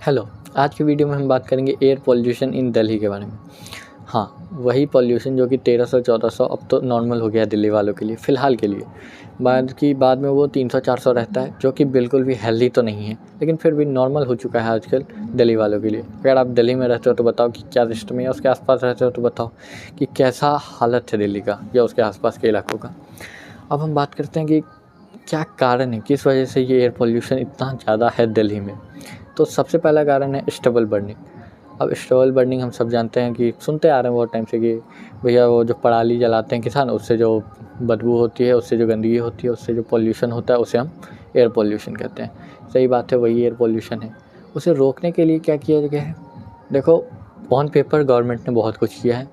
Hello, आज की video में हम बात करेंगे एयर पॉल्यूशन इन दिल्ली के बारे में। हाँ, वही पॉल्यूशन जो कि 1300-1400 अब तो नॉर्मल हो गया है दिल्ली वालों के लिए, फ़िलहाल के लिए। बाद में वो 300-400 रहता है, जो कि बिल्कुल भी हेल्दी तो नहीं है, लेकिन फिर भी नॉर्मल हो चुका है आजकल दिल्ली वालों के लिए। अगर आप दिल्ली में रहते हो तो बताओ कि क्या सिस्टम है, या उसके आस-पास रहते हो तो बताओ कि कैसा हालत है दिल्ली का या उसके आस-पास के इलाकों का। अब हम बात करते हैं कि क्या कारण है, किस वजह से ये एयर पॉल्यूशन इतना ज़्यादा है दिल्ली में। तो सबसे पहला कारण है स्टबल बर्निंग। अब स्टबल बर्निंग हम सब जानते हैं कि सुनते आ रहे हैं बहुत टाइम से कि भैया वो जो पराली जलाते हैं किसान, उससे जो बदबू होती है, उससे जो गंदगी होती है, उससे जो पॉल्यूशन होता है, उसे हम एयर पॉल्यूशन कहते हैं। सही बात है, वही एयर पॉल्यूशन है। उसे रोकने के लिए क्या किया गया है? देखो, ऑन पेपर गवर्नमेंट ने बहुत कुछ किया है,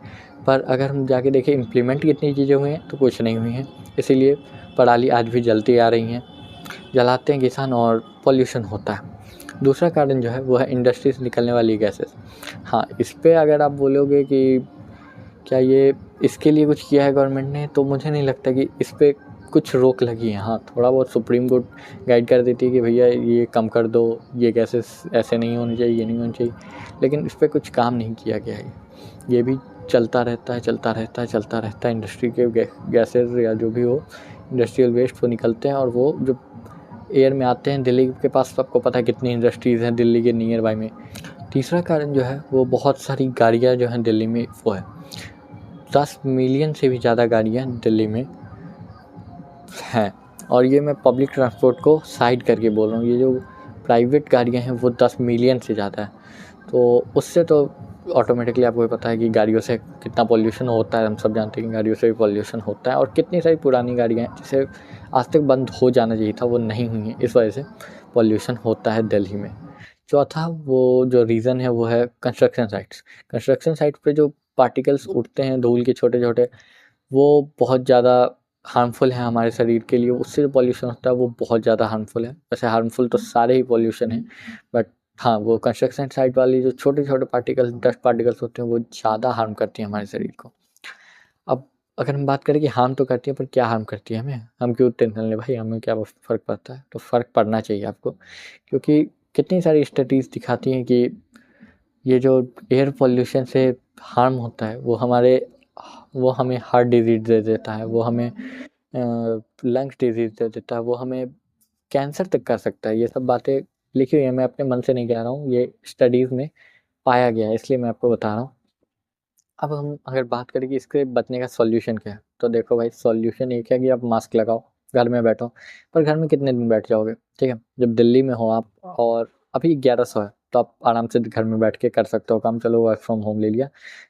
पर अगर हम जाके देखें इम्प्लीमेंट कितनी चीज़ें हुई हैं तो कुछ नहीं हुई हैं। इसीलिए पराली आज भी जलती आ रही हैं, जलाते हैं किसान और पॉल्यूशन होता है। दूसरा कारण जो है वो है इंडस्ट्री से निकलने वाली गैसेस। हाँ, इस पे अगर आप बोलोगे कि क्या ये इसके लिए कुछ किया है गवर्नमेंट ने, तो मुझे नहीं लगता कि इस पे कुछ रोक लगी है। हाँ, थोड़ा बहुत सुप्रीम कोर्ट गाइड कर देती है कि भैया ये कम कर दो, ये गैसेस ऐसे नहीं होनी चाहिए, ये नहीं होनी चाहिए, लेकिन इस पे कुछ काम नहीं किया गया है। ये भी चलता रहता है, चलता रहता है, चलता रहता है। इंडस्ट्री के गैसेस या जो भी हो, इंडस्ट्रियल वेस्ट वो निकलते हैं और वो जो एयर में आते हैं। दिल्ली के पास सबको पता है कितनी इंडस्ट्रीज़ हैं दिल्ली के नियर बाय में। तीसरा कारण जो है वो बहुत सारी गाड़ियाँ जो हैं दिल्ली में, वो है 10 मिलियन से भी ज़्यादा गाड़ियाँ दिल्ली में हैं। और ये मैं पब्लिक ट्रांसपोर्ट को साइड करके बोल रहा हूँ, ये जो प्राइवेट गाड़ियाँ हैं वो 10 मिलियन से ज़्यादा है। तो उससे तो ऑटोमेटिकली आपको ये पता है कि गाड़ियों से कितना पॉल्यूशन होता है। हम सब जानते हैं कि गाड़ियों से भी पॉल्यूशन होता है, और कितनी सारी पुरानी गाड़ियाँ हैं जिसे आज तक बंद हो जाना चाहिए था, वो नहीं हुई हैं। इस वजह से पॉल्यूशन होता है दिल्ली में। चौथा वो जो रीज़न है वो है कंस्ट्रक्शन साइट्स। कंस्ट्रक्शन साइट पे जो पार्टिकल्स उड़ते हैं धूल के छोटे-छोटे, वो बहुत ज़्यादा हार्मफुल है हमारे शरीर के लिए। उससे जो पॉल्यूशन होता है वो बहुत ज़्यादा हार्मफुल है। वैसे हार्मफुल तो सारे ही पॉल्यूशन हैं, बट हाँ, वो कंस्ट्रक्शन साइट वाली जो छोटे-छोटे पार्टिकल्स, डस्ट पार्टिकल्स होते हैं, वो ज़्यादा हार्म करती हैं हमारे शरीर को। अब अगर हम बात करें कि हार्म तो करती है, पर क्या हार्म करती है हमें? हम क्यों टेंशन लें भाई, हमें क्या फ़र्क पड़ता है? तो फ़र्क पड़ना चाहिए आपको, क्योंकि कितनी सारी स्टडीज़ दिखाती हैं कि ये जो एयर पॉल्यूशन से हार्म होता है वो हमें हार्ट डिज़ीज़ दे देता है, वो हमें लंग्स डिज़ीज़ दे देता है, वो हमें कैंसर तक कर सकता है। ये सब बातें लिखी हुई हैं, मैं अपने मन से नहीं कह रहा हूँ, ये स्टडीज़ में पाया गया है, इसलिए मैं आपको बता रहा हूँ। अब हम अगर बात करें कि इसके बचने का सॉल्यूशन क्या है, तो देखो भाई, सॉल्यूशन एक है कि आप मास्क लगाओ, घर में बैठो। पर घर में कितने दिन बैठ जाओगे, ठीक है? जब दिल्ली में हो आप और अभी 1100 है, तो आप आराम से घर में बैठ के कर सकते हो काम। चलो, वर्क फ्रॉम होम ले लिया,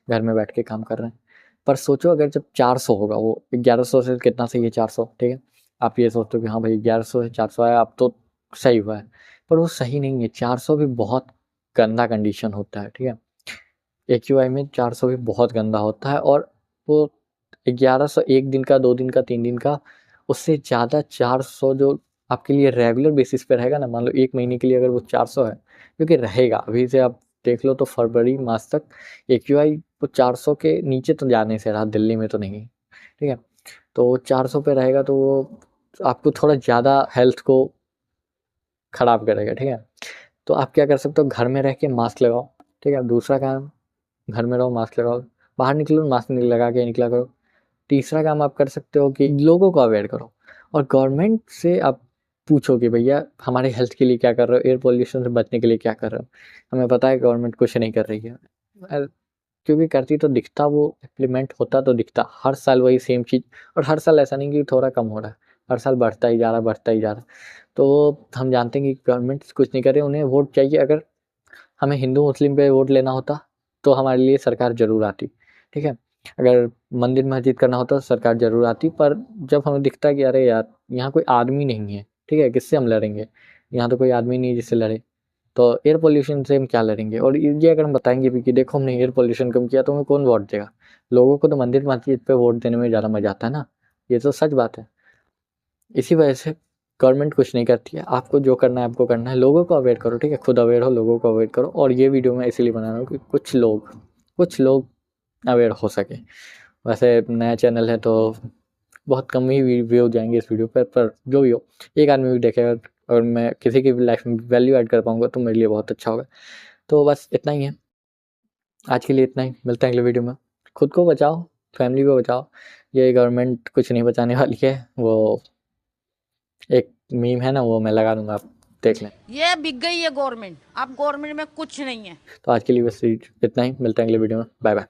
घर में बैठ के काम कर रहे हैं। पर सोचो अगर जब 400 होगा, वो 1100 से कितना सही है, 400, ठीक है? आप ये सोचते हो कि हाँ भाई 1100 से 400 आया, अब तो सही हुआ है, पर वो सही नहीं है। 400 भी बहुत गंदा कंडीशन होता है, ठीक है? एक्यूआई में 400 भी बहुत गंदा होता है, और वो 1100 1 दिन का, 2 दिन का, 3 दिन का, उससे ज़्यादा 400 जो आपके लिए रेगुलर बेसिस पे रहेगा ना, मान लो 1 महीने के लिए अगर वो 400 है, क्योंकि रहेगा, अभी से आप देख लो तो फरवरी मास तक एक्यूआई वो 400 के नीचे तो जा नहीं से रहा, दिल्ली में तो नहीं, ठीक है? तो 400 पे रहेगा तो वो आपको थोड़ा ज़्यादा हेल्थ को खराब करेगा, ठीक है? तो आप क्या कर सकते हो, घर में रह के मास्क लगाओ, ठीक है? दूसरा काम, घर में रहो, मास्क लगाओ। बाहर निकलो, मास्क नहीं लगा के निकला करो। तीसरा काम आप कर सकते हो कि लोगों को अवेयर करो, और गवर्नमेंट से आप पूछो कि भैया हमारे हेल्थ के लिए क्या कर रहे हो, एयर पॉल्यूशन से बचने के लिए क्या कर रहे हो? हमें पता है गवर्नमेंट कुछ नहीं कर रही है, क्योंकि करती तो दिखता, वो इम्प्लीमेंट होता तो दिखता। हर साल वही सेम चीज़, और हर साल ऐसा नहीं कि थोड़ा कम हो रहा है, हर साल बढ़ता ही जा रहा है, बढ़ता ही जा रहा है। तो हम जानते हैं कि गवर्नमेंट कुछ नहीं कर रही, उन्हें वोट चाहिए। अगर हमें हिंदू मुस्लिम पे वोट लेना होता तो हमारे लिए सरकार ज़रूर आती, ठीक है? अगर मंदिर मस्जिद करना होता तो सरकार ज़रूर आती, पर जब हमें दिखता है कि अरे यार, यहाँ कोई आदमी नहीं है, ठीक है? किससे हम लड़ेंगे? यहाँ तो कोई आदमी नहीं है जिससे लड़े, तो एयर पॉल्यूशन से हम क्या लड़ेंगे? और ये अगर हम बताएँगे भी कि देखो हमने एयर पॉल्यूशन कम किया, तो हमें कौन वोट देगा? लोगों को तो मंदिर मस्जिद पे वोट देने में ज़्यादा मज़ा आता है ना, ये तो सच बात है। इसी वजह से गवर्नमेंट कुछ नहीं करती है। आपको जो करना है आपको करना है, लोगों को अवेयर करो, ठीक है? खुद अवेयर हो, लोगों को अवेयर करो। और ये वीडियो मैं इसीलिए बना रहा हूँ कि कुछ लोग अवेयर हो सके। वैसे नया चैनल है तो बहुत कम ही व्यू जाएंगे इस वीडियो पर जो भी हो, एक आदमी भी देखेगा अगर मैं किसी की भी लाइफ में वैल्यू ऐड कर पाऊँगा तो मेरे लिए बहुत अच्छा होगा। तो बस इतना ही है, आज के लिए इतना ही, मिलते हैं अगले वीडियो में। खुद को बचाओ, फैमिली को बचाओ, ये गवर्नमेंट कुछ नहीं बचाने वाली है। वो एक मीम है ना, वो मैं लगा दूँगा, आप देख लें। ये बिक गई है गवर्नमेंट, अब गवर्नमेंट में कुछ नहीं है। तो आज के लिए बस इतना ही, मिलते हैं अगले वीडियो में, बाय बाय।